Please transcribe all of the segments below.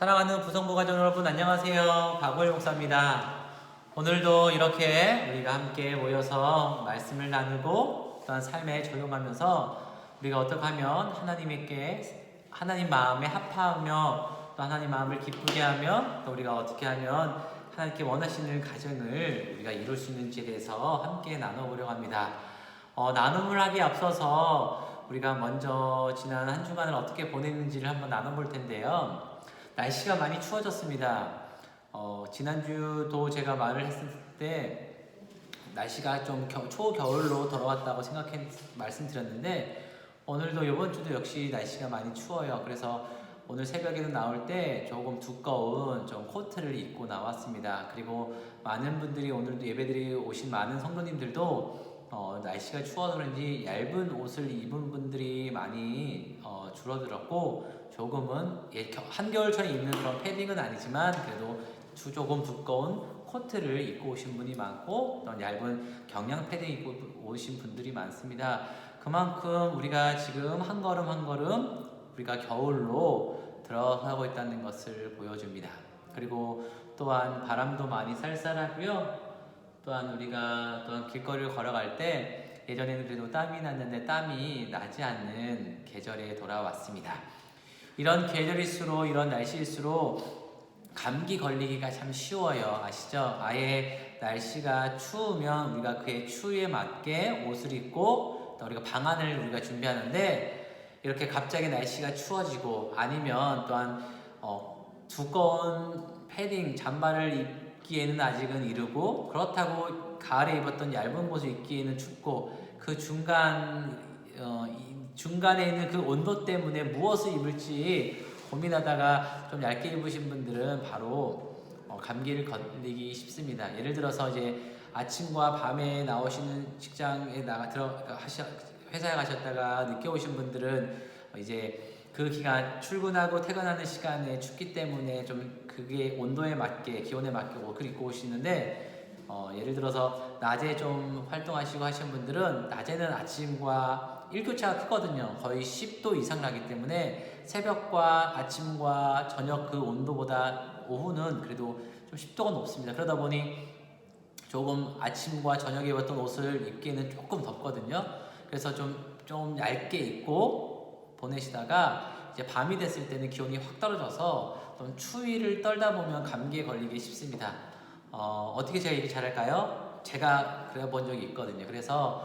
사랑하는 부성부 가족 여러분, 안녕하세요. 박우일 목사입니다. 오늘도 이렇게 우리가 함께 모여서 말씀을 나누고 또한 삶에 적용하면서 우리가 어떻게 하면 하나님 마음에 합하며 또 하나님 마음을 기쁘게 하며 또 우리가 어떻게 하면 하나님께 원하시는 가정을 우리가 이룰 수 있는지에 대해서 함께 나눠보려고 합니다. 나눔을 하기에 앞서서 우리가 먼저 지난 한 주간을 어떻게 보냈는지를 한번 나눠볼 텐데요. 날씨가 많이 추워졌습니다. 지난주도 제가 말을 했을 때 날씨가 좀 초겨울로 돌아왔다고 말씀드렸는데 오늘도 이번 주도 역시 날씨가 많이 추워요. 그래서 오늘 새벽에는 나올 때 조금 두꺼운 좀 코트를 입고 나왔습니다. 그리고 많은 분들이 오늘도 예배드리 오신 많은 성도님들도 날씨가 추워서 그런지 얇은 옷을 입은 분들이 많이 줄어들었고 조금은 한겨울처럼 입는 그런 패딩은 아니지만 그래도 조금 두꺼운 코트를 입고 오신 분이 많고 또 얇은 경량 패딩 입고 오신 분들이 많습니다. 그만큼 우리가 지금 한 걸음 한 걸음 우리가 겨울로 들어가고 있다는 것을 보여줍니다. 그리고 또한 바람도 많이 쌀쌀하고요. 또한 우리가 길거리를 걸어갈 때 예전에는 그래도 땀이 났는데 땀이 나지 않는 계절에 돌아왔습니다. 이런 계절일수록 이런 날씨일수록 감기 걸리기가 참 쉬워요. 아시죠? 아예 날씨가 추우면 우리가 그의 추위에 맞게 옷을 입고 또 우리가 방안을 우리가 준비하는데 이렇게 갑자기 날씨가 추워지고 아니면 또한 두꺼운 패딩 잠바를 입기에는 아직은 이르고 그렇다고 가을에 입었던 얇은 옷을 입기에는 춥고 그 중간에 있는 그 온도 때문에 무엇을 입을지 고민하다가 좀 얇게 입으신 분들은 바로 감기를 걸리기 쉽습니다. 예를 들어서 이제 아침과 밤에 나오시는 직장에 회사에 가셨다가 늦게 오신 분들은 이제 그 기간 출근하고 퇴근하는 시간에 춥기 때문에 좀 그게 온도에 맞게 기온에 맞게 옷을 입고 오시는데 예를 들어서 낮에 좀 활동하시고 하시는 분들은 낮에는 아침과 일교차가 크거든요. 거의 10도 이상 나기 때문에 새벽과 아침과 저녁 그 온도보다 오후는 그래도 좀 10도가 높습니다. 그러다 보니 조금 아침과 저녁에 입었던 옷을 입기에는 조금 덥거든요. 그래서 좀 얇게 입고 보내시다가 이제 밤이 됐을 때는 기온이 확 떨어져서 좀 추위를 떨다 보면 감기에 걸리기 쉽습니다. 어떻게 제가 얘기 잘할까요? 제가 그래 본 적이 있거든요. 그래서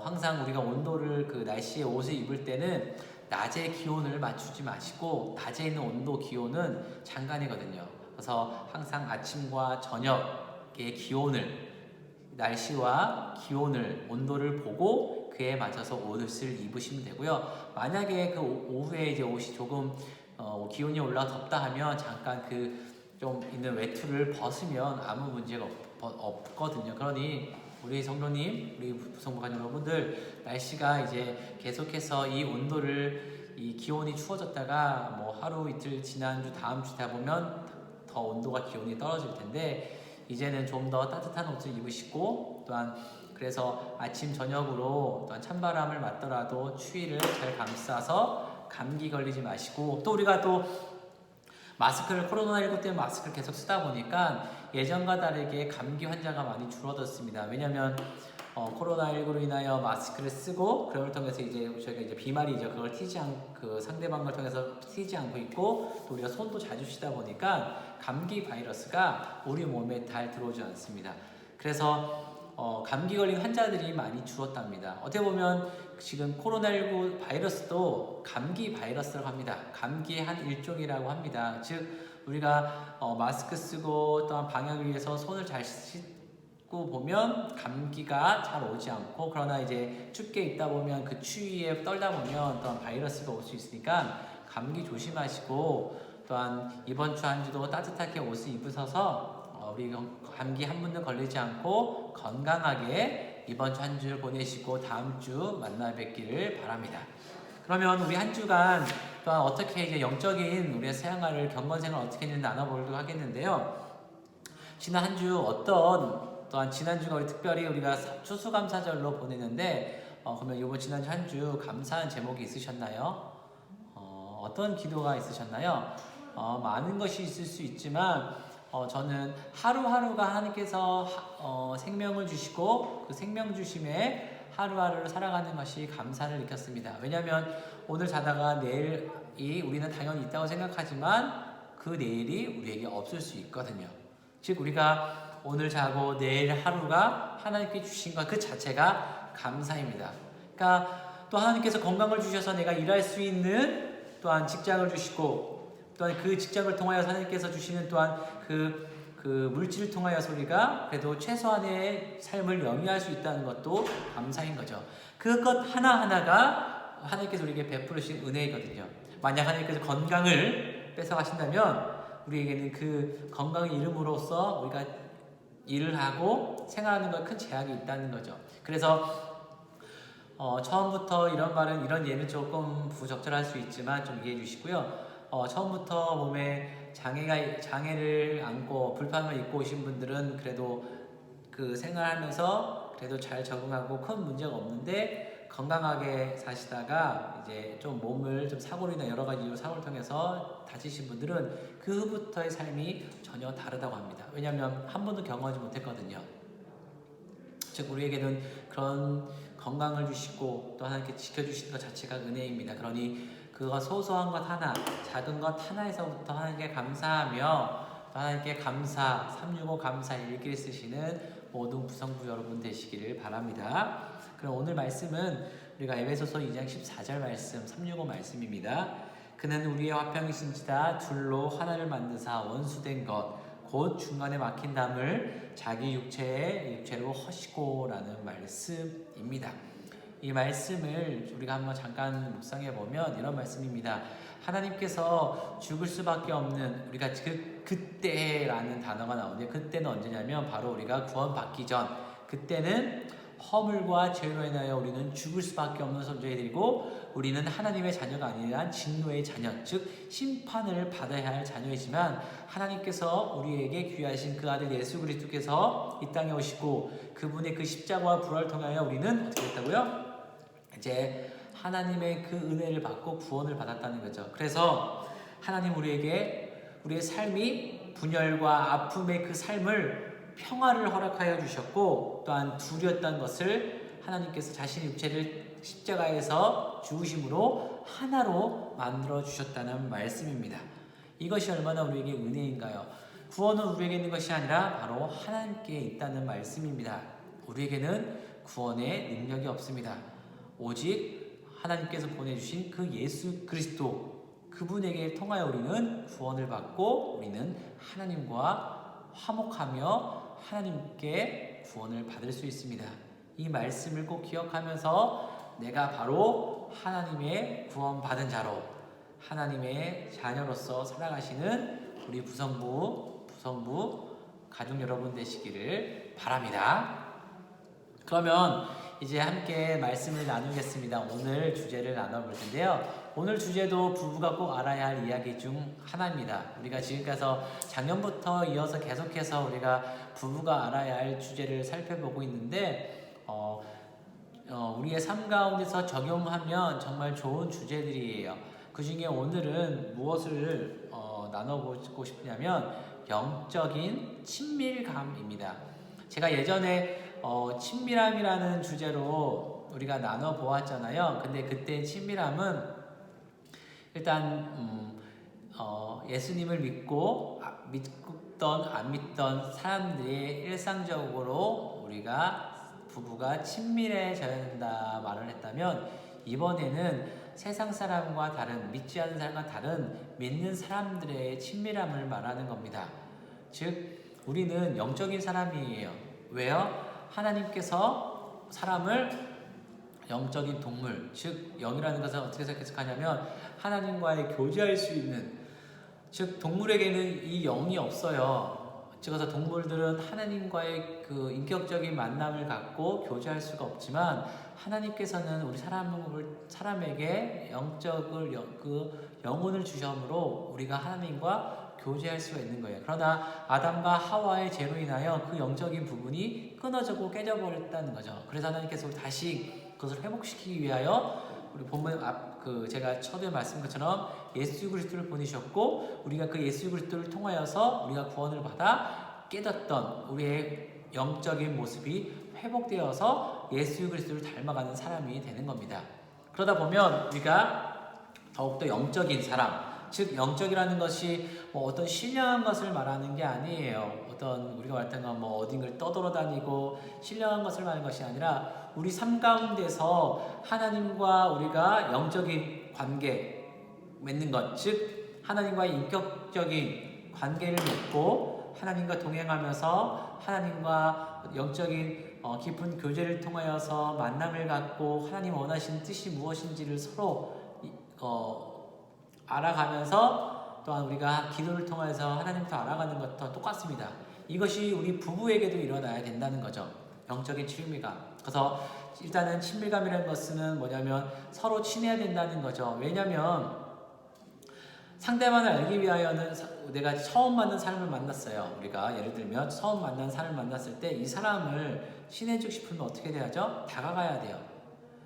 항상 우리가 온도를 그 날씨에 옷을 입을 때는 낮의 기온을 맞추지 마시고 낮에 있는 온도 기온은 장관이거든요. 그래서 항상 아침과 저녁의 기온을 날씨와 기온을 온도를 보고 그에 맞춰서 옷을 입으시면 되고요. 만약에 그 오후에 이제 옷이 조금 기온이 올라 덥다 하면 잠깐 그 좀 있는 외투를 벗으면 아무 문제가 없거든요. 그러니 우리 성도님, 우리 부성부 가족 여러분들 날씨가 이제 계속해서 이 온도를 이 기온이 추워졌다가 뭐 하루 이틀 지난주 다음 주 다 보면 더 온도가 기온이 떨어질 텐데 이제는 좀 더 따뜻한 옷을 입으시고 또한 그래서 아침 저녁으로 또한 찬바람을 맞더라도 추위를 잘 감싸서 감기 걸리지 마시고 또 우리가 또 코로나19 때문에 마스크를 계속 쓰다 보니까 예전과 다르게 감기 환자가 많이 줄어들었습니다. 왜냐면 코로나19로 인하여 마스크를 쓰고 그걸 통해서 이제 저희가 이제 비말이죠. 그걸 그 상대방을 통해서 튀지 않고 있고 또 우리가 손도 자주 쉬다 보니까 감기 바이러스가 우리 몸에 잘 들어오지 않습니다. 그래서 감기 걸린 환자들이 많이 줄었답니다. 어떻게 보면 지금 코로나19 바이러스도 감기 바이러스라고 합니다. 감기의 한 일종이라고 합니다. 즉 우리가 마스크 쓰고 또한 방역을 위해서 손을 잘 씻고 보면 감기가 잘 오지 않고 그러나 이제 춥게 있다 보면 그 추위에 떨다 보면 또한 바이러스가 올 수 있으니까 감기 조심하시고 또한 이번 주 한 주도 따뜻하게 옷을 입으셔서 우리 감기 한 번도 걸리지 않고 건강하게 이번 주 한 주를 보내시고 다음 주 만나 뵙기를 바랍니다. 그러면 우리 한 주간 또한 어떻게 이제 영적인 우리의 생활을 경건생활 어떻게 했는지 나눠보려고 하겠는데요. 지난 한 주 또한 지난주가 특별히 우리가 추수감사절로 보냈는데 그러면 이번 지난주 한 주 감사한 제목이 있으셨나요? 어떤 기도가 있으셨나요? 많은 것이 있을 수 있지만 저는 하루하루가 하나님께서 생명을 주시고 그 생명 주심에 하루하루를 살아가는 것이 감사를 느꼈습니다. 왜냐하면 오늘 자다가 내일이 우리는 당연히 있다고 생각하지만 그 내일이 우리에게 없을 수 있거든요. 즉 우리가 오늘 자고 내일 하루가 하나님께 주신 것 그 자체가 감사입니다. 그러니까 또 하나님께서 건강을 주셔서 내가 일할 수 있는 또한 직장을 주시고 또한 그 직장을 통하여 하나님께서 주시는 또한 그 물질을 통하여서 우리가 그래도 최소한의 삶을 영위할 수 있다는 것도 감사인 거죠. 그것 하나하나가 하나님께서 우리에게 베풀으신 은혜이거든요. 만약 하나님께서 건강을 뺏어가신다면 우리에게는 그 건강을 잃음으로써 우리가 일을 하고 생활하는 것 큰 제약이 있다는 거죠. 그래서 처음부터 이런 예는 조금 부적절할 수 있지만 좀 이해해 주시고요. 처음부터 몸에 장애를 안고 불편함을 입고 오신 분들은 그래도 그 생활하면서 그래도 잘 적응하고 큰 문제가 없는데 건강하게 사시다가 이제 좀 몸을 좀 사고나 여러 가지 이유 사고를 통해서 다치신 분들은 그 후부터의 삶이 전혀 다르다고 합니다. 왜냐하면 한 번도 경험하지 못했거든요. 즉 우리에게는 그런 건강을 주시고 또 하나님께 지켜주시는 것 자체가 은혜입니다. 그러니 그거 소소한 것 하나, 작은 것 하나에서부터 하나님께 감사하며 또 하나님께 감사, 365 감사 일기를 쓰시는 모든 부성부 여러분 되시기를 바랍니다. 그럼 오늘 말씀은 우리가 에베소서 2장 14절 말씀, 365 말씀입니다. 그는 우리의 화평이신지라 둘로 하나를 만드사 원수된 것 곧 중간에 막힌 담을 자기 육체로 허시고라는 말씀입니다. 이 말씀을 우리가 한번 잠깐 묵상해 보면 이런 말씀입니다. 하나님께서 죽을 수밖에 없는 우리가 그때라는 단어가 나오는데 그때는 언제냐면 바로 우리가 구원받기 전 그때는 허물과 죄로 인하여 우리는 죽을 수밖에 없는 존재이고 우리는 하나님의 자녀가 아니라 진노의 자녀 즉 심판을 받아야 할 자녀이지만 하나님께서 우리에게 귀하신 그 아들 예수 그리스도께서 이 땅에 오시고 그분의 그 십자가와 부활을 통하여 우리는 어떻게 됐다고요? 이제 하나님의 그 은혜를 받고 구원을 받았다는 거죠. 그래서 하나님 우리에게 우리의 삶이 분열과 아픔의 그 삶을 평화를 허락하여 주셨고 또한 둘이었던 것을 하나님께서 자신의 육체를 십자가에서 죽으심으로 하나로 만들어 주셨다는 말씀입니다. 이것이 얼마나 우리에게 은혜인가요? 구원은 우리에게 있는 것이 아니라 바로 하나님께 있다는 말씀입니다. 우리에게는 구원의 능력이 없습니다. 오직 하나님께서 보내주신 그 예수 그리스도 그분에게 통하여 우리는 구원을 받고 우리는 하나님과 화목하며 하나님께 구원을 받을 수 있습니다. 이 말씀을 꼭 기억하면서 내가 바로 하나님의 구원받은 자로 하나님의 자녀로서 살아가시는 우리 부성부 가족 여러분 되시기를 바랍니다. 그러면 이제 함께 말씀을 나누겠습니다. 오늘 주제를 나눠볼 텐데요. 오늘 주제도 부부가 꼭 알아야 할 이야기 중 하나입니다. 우리가 지금까지 작년부터 이어서 계속해서 우리가 부부가 알아야 할 주제를 살펴보고 있는데 우리의 삶 가운데서 적용하면 정말 좋은 주제들이에요. 그 중에 오늘은 무엇을 나눠보고 싶냐면 영적인 친밀감입니다. 제가 예전에 친밀함이라는 주제로 우리가 나눠보았잖아요. 근데 그때 친밀함은 일단 예수님을 믿던 안 믿던 사람들이 일상적으로 우리가 부부가 친밀해져야 된다 말을 했다면 이번에는 세상 사람과 다른 믿지 않는 사람과 다른 믿는 사람들의 친밀함을 말하는 겁니다. 즉 우리는 영적인 사람이에요. 왜요? 하나님께서 사람을 영적인 동물, 즉 영이라는 것은 어떻게 해석하냐면 하나님과의 교제할 수 있는, 즉 동물에게는 이 영이 없어요. 그래서 동물들은 하나님과의 그 인격적인 만남을 갖고 교제할 수가 없지만 하나님께서는 우리 사람에게 영혼을 주심으로 우리가 하나님과 교제할 수가 있는 거예요. 그러나 아담과 하와의 죄로 인하여 그 영적인 부분이 끊어지고 깨져버렸다는 거죠. 그래서 하나님께서 다시 그것을 회복시키기 위하여 우리 본문 제가 처음에 말씀한 것처럼 예수 그리스도를 보내셨고 우리가 그 예수 그리스도를 통하여서 우리가 구원을 받아 깨닫던 우리의 영적인 모습이 회복되어서 예수 그리스도를 닮아가는 사람이 되는 겁니다. 그러다 보면 우리가 더욱더 영적인 사람, 즉 영적이라는 것이 뭐 어떤 신령한 것을 말하는 게 아니에요. 어떤 우리가 말했던 건 뭐 어딘가를 떠돌아다니고 신령한 것을 말하는 것이 아니라 우리 삶 가운데서 하나님과 우리가 영적인 관계 맺는 것, 즉 하나님과의 인격적인 관계를 맺고 하나님과 동행하면서 하나님과 영적인 깊은 교제를 통하여서 만남을 갖고 하나님 원하시는 뜻이 무엇인지를 서로 알아가면서 또한 우리가 기도를 통해서 하나님부터 알아가는 것과 똑같습니다. 이것이 우리 부부에게도 일어나야 된다는 거죠. 영적인 친밀감. 그래서 일단은 친밀감이라는 것은 뭐냐면 서로 친해야 된다는 거죠. 왜냐하면 상대방을 알기 위하여는 내가 처음 만난 사람을 만났어요. 우리가 예를 들면 처음 만난 사람을 만났을 때 이 사람을 친해지고 싶으면 어떻게 돼야죠? 다가가야 돼요.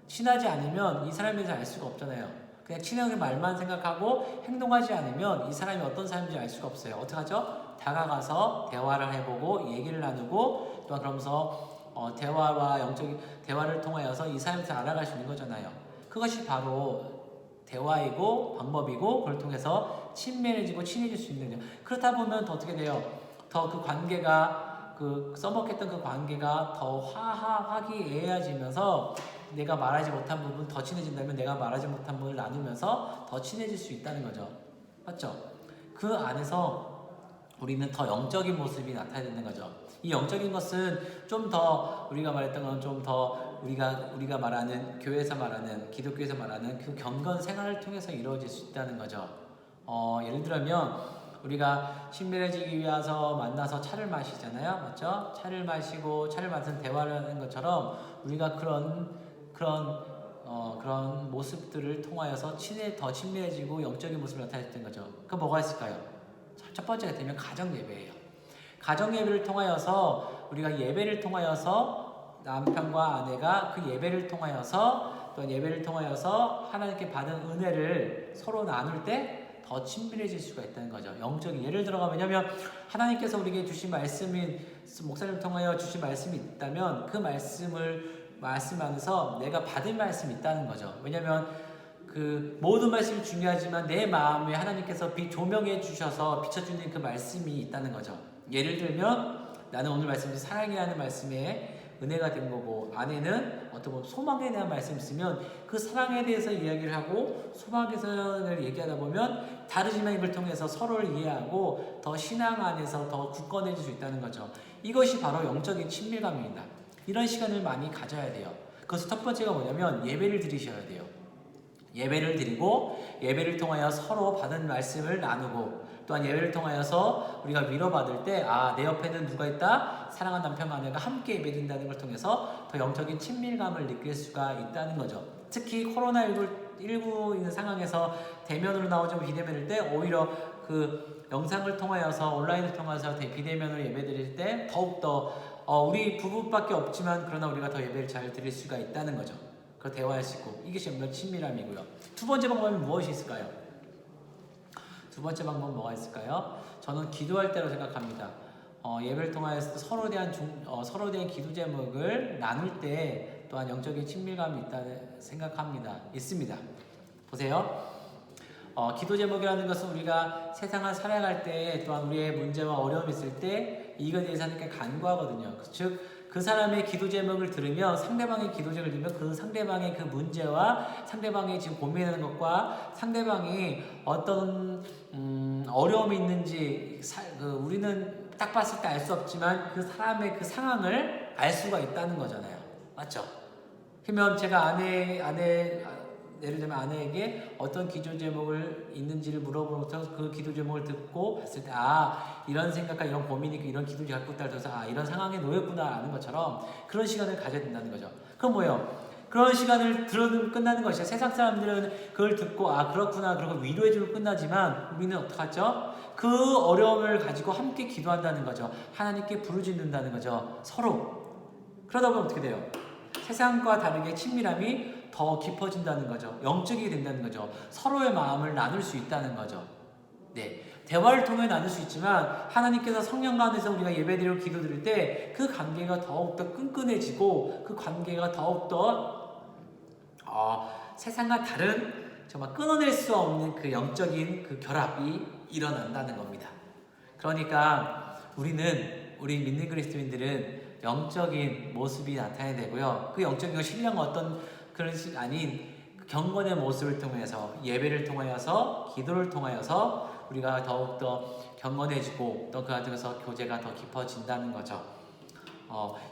친하지 않으면 이 사람에 대해서 알 수가 없잖아요. 그냥 친하게 말만 생각하고 행동하지 않으면 이 사람이 어떤 사람인지 알 수가 없어요. 어떻게 하죠? 다가가서 대화를 해보고 얘기를 나누고 또 그러면서 대화와 영적인 대화를 통하여서 이 사람에 대해서 알아갈 수 있는 거잖아요. 그것이 바로 대화이고 방법이고 그걸 통해서 친밀해지고 친해질 수 있는 거죠. 그렇다 보면 더 어떻게 돼요? 더 그 관계가 써먹했던 그 관계가 더 화기애애해지면서 내가 말하지 못한 부분 더 친해진다면 내가 말하지 못한 부분을 나누면서 더 친해질 수 있다는 거죠. 맞죠? 그 안에서 우리는 더 영적인 모습이 나타내는 거죠. 이 영적인 것은 좀 더 우리가 말했던 건 좀 더 우리가 말하는 교회에서 말하는 기독교에서 말하는 그 경건 생활을 통해서 이루어질 수 있다는 거죠. 예를 들면 우리가 친밀해지기 위해서 만나서 차를 마시잖아요, 맞죠? 차를 마시고 차를 마시는 대화를 하는 것처럼 우리가 그런 모습들을 통하여서 더 친밀해지고 영적인 모습을 나타냈던 거죠. 그 뭐가 있을까요? 첫 번째가 되면 가정 예배예요. 가정 예배를 통하여서 우리가 예배를 통하여서 남편과 아내가 그 예배를 통하여서 또 예배를 통하여서 하나님께 받은 은혜를 서로 나눌 때 더 친밀해질 수가 있다는 거죠. 영적인 예를 들어가면 왜냐하면 하나님께서 우리에게 주신 말씀인 목사님을 통하여 주신 말씀이 있다면 그 말씀 안에서 내가 받은 말씀이 있다는 거죠. 왜냐하면 그 모든 말씀이 중요하지만 내 마음에 하나님께서 조명해 주셔서 비춰주는 그 말씀이 있다는 거죠. 예를 들면 나는 오늘 말씀이 사랑해야 하는 말씀에 은혜가 된 거고 아내는 어떤 보면 소망에 대한 말씀이 있으면 그 사랑에 대해서 이야기를 하고 소망에 대해서 얘기하다 보면 다르지만 이걸 통해서 서로를 이해하고 더 신앙 안에서 더 굳건해질 수 있다는 거죠. 이것이 바로 영적인 친밀감입니다. 이런 시간을 많이 가져야 돼요. 그래서 첫 번째가 뭐냐면 예배를 드리셔야 돼요. 예배를 드리고 예배를 통하여 서로 받은 말씀을 나누고 또한 예배를 통하여서 우리가 위로받을 때 내 옆에는 누가 있다? 사랑하는 남편과 아내가 함께 예배드린다는 걸 통해서 더 영적인 친밀감을 느낄 수가 있다는 거죠. 특히 코로나19 있는 상황에서 대면으로 나오지 않고 비대면일 때 오히려 그 영상을 통하여서 온라인을 통해서 비대면으로 예배드릴 때 더욱더 우리 부부밖에 없지만 그러나 우리가 더 예배를 잘 드릴 수가 있다는 거죠. 그 대화할 수 있고 이것이 영적 친밀함이고요. 두 번째 방법은 무엇이 있을까요? 두 번째 방법은 뭐가 있을까요? 저는 기도할 때로 생각합니다. 예배를 통하여서 서로에 대한 기도 제목을 나눌 때 또한 영적인 친밀감이 있다는 생각합니다. 있습니다. 보세요. 기도 제목이라는 것은 우리가 세상을 살아갈 때 또한 우리의 문제와 어려움이 있을 때 이거에 대해서 하나님께 간구하거든요. 즉 그 사람의 기도 제목을 들으면 상대방의 기도 제목을 들으면 그 상대방의 그 문제와 상대방이 지금 고민하는 것과 상대방이 어떤 어려움이 있는지 우리는 딱 봤을 때 알 수 없지만 그 사람의 그 상황을 알 수가 있다는 거잖아요. 맞죠? 그러면 제가 예를 들면 아내에게 어떤 기도 제목을 있는지를 물어보면서 그 기도 제목을 듣고 봤을 때 이런 생각과 이런 고민이 있고 이런 기도를 갖고 있다고 해서 이런 상황에 놓였구나 아는 것처럼 그런 시간을 가져야 된다는 거죠. 그럼 뭐예요? 그런 시간을 들으면 끝나는 것이죠. 세상 사람들은 그걸 듣고 그렇구나 그러고 위로해주고 끝나지만 우리는 어떡하죠? 그 어려움을 가지고 함께 기도한다는 거죠. 하나님께 부르짖는다는 거죠. 서로. 그러다 보면 어떻게 돼요? 세상과 다르게 친밀함이 더 깊어진다는 거죠. 영적이 된다는 거죠. 서로의 마음을 나눌 수 있다는 거죠. 네, 대화를 통해 나눌 수 있지만 하나님께서 성령과 안에서 우리가 예배드리고 기도드릴 때 그 관계가 더욱더 끈끈해지고 그 관계가 더욱더 세상과 다른 정말 끊어낼 수 없는 그 영적인 그 결합이 일어난다는 겁니다. 그러니까 우리 믿는 그리스도인들은 영적인 모습이 나타나야 되고요. 그 영적인 신령한 어떤 그런 식 아닌 경건의 모습을 통해서 예배를 통하여서 기도를 통하여서 우리가 더욱더 경건해지고 또 그 과정에서 교제가 더 깊어진다는 거죠.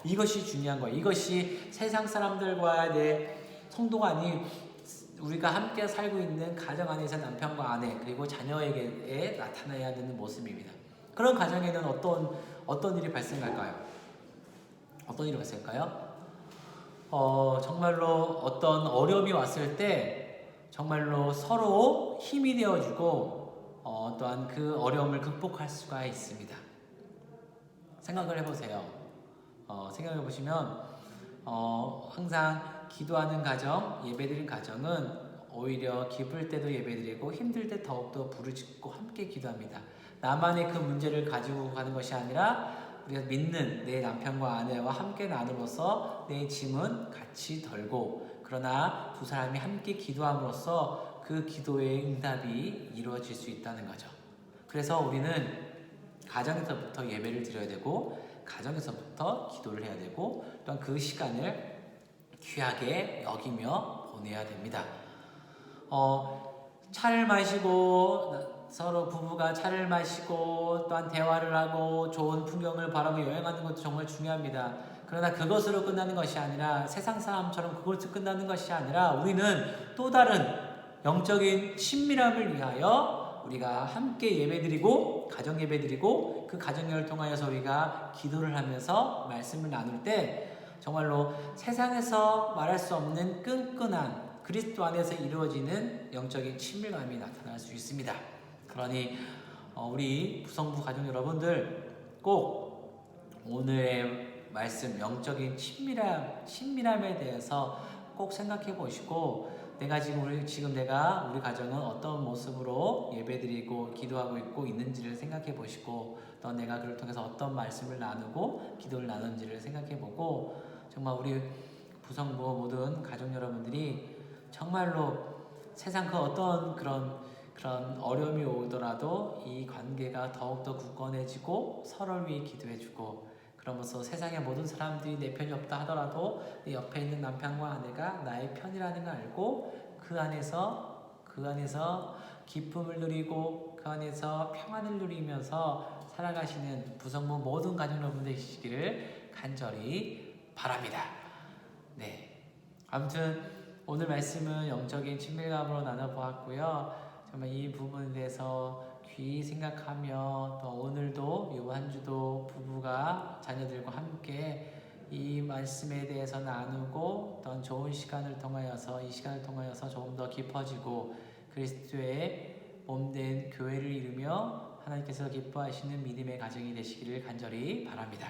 이것이 중요한 거예요. 이것이 세상 사람들과 내 성도가 아닌 우리가 함께 살고 있는 가정 안에서 남편과 아내 그리고 자녀에게 나타나야 되는 모습입니다. 그런 가정에는 어떤 일이 발생할까요? 어떤 일이 발생할까요? 정말로 어떤 어려움이 왔을 때 정말로 서로 힘이 되어주고 또한 그 어려움을 극복할 수가 있습니다. 생각을 해보세요. 생각해 보시면 항상 기도하는 가정, 예배드린 가정은 오히려 기쁠 때도 예배드리고 힘들 때 더욱더 부르짖고 함께 기도합니다. 나만의 그 문제를 가지고 가는 것이 아니라 우리가 믿는 내 남편과 아내와 함께 나눔으로써 내 짐은 같이 덜고 그러나 두 사람이 함께 기도함으로써 그 기도의 응답이 이루어질 수 있다는 거죠. 그래서 우리는 가정에서부터 예배를 드려야 되고 가정에서부터 기도를 해야 되고 또한 그 시간을 귀하게 여기며 보내야 됩니다. 차를 마시고 서로 부부가 차를 마시고 또한 대화를 하고 좋은 풍경을 바라보고 여행하는 것도 정말 중요합니다. 그러나 그것으로 끝나는 것이 아니라 세상 사람처럼 그것으로 끝나는 것이 아니라 우리는 또 다른 영적인 친밀함을 위하여 우리가 함께 예배드리고 가정 예배드리고 그 가정을 통하여서 우리가 기도를 하면서 말씀을 나눌 때 정말로 세상에서 말할 수 없는 끈끈한 그리스도 안에서 이루어지는 영적인 친밀감이 나타날 수 있습니다. 그러니 우리 부성부 가족 여러분들 꼭 오늘의 말씀 영적인 친밀함에 대해서 꼭 생각해 보시고 내가 우리 가정은 어떤 모습으로 예배드리고 기도하고 있는지를 생각해 보시고 또 내가 그를 통해서 어떤 말씀을 나누고 기도를 나누는지를 생각해 보고 정말 우리 부성부 모든 가족 여러분들이 정말로 세상 그 어떤 그런 어려움이 오더라도 이 관계가 더욱더 굳건해지고 서로를 위해 기도해주고 그러면서 세상의 모든 사람들이 내 편이 없다 하더라도 내 옆에 있는 남편과 아내가 나의 편이라는 걸 알고 그 안에서 기쁨을 누리고 그 안에서 평안을 누리면서 살아가시는 부성부 모든 가족 여러분들 되시기를 간절히 바랍니다. 네, 아무튼 오늘 말씀은 영적인 친밀감으로 나눠보았고요. 정말 이 부분에 대해서 귀히 생각하며 또 오늘도 이 한 주도 부부가 자녀들과 함께 이 말씀에 대해서 나누고 또 좋은 시간을 통하여서 이 시간을 통하여서 조금 더 깊어지고 그리스도의 몸된 교회를 이루며 하나님께서 기뻐하시는 믿음의 가정이 되시기를 간절히 바랍니다.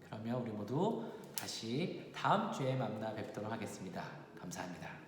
그러면 우리 모두 다시 다음 주에 만나 뵙도록 하겠습니다. 감사합니다.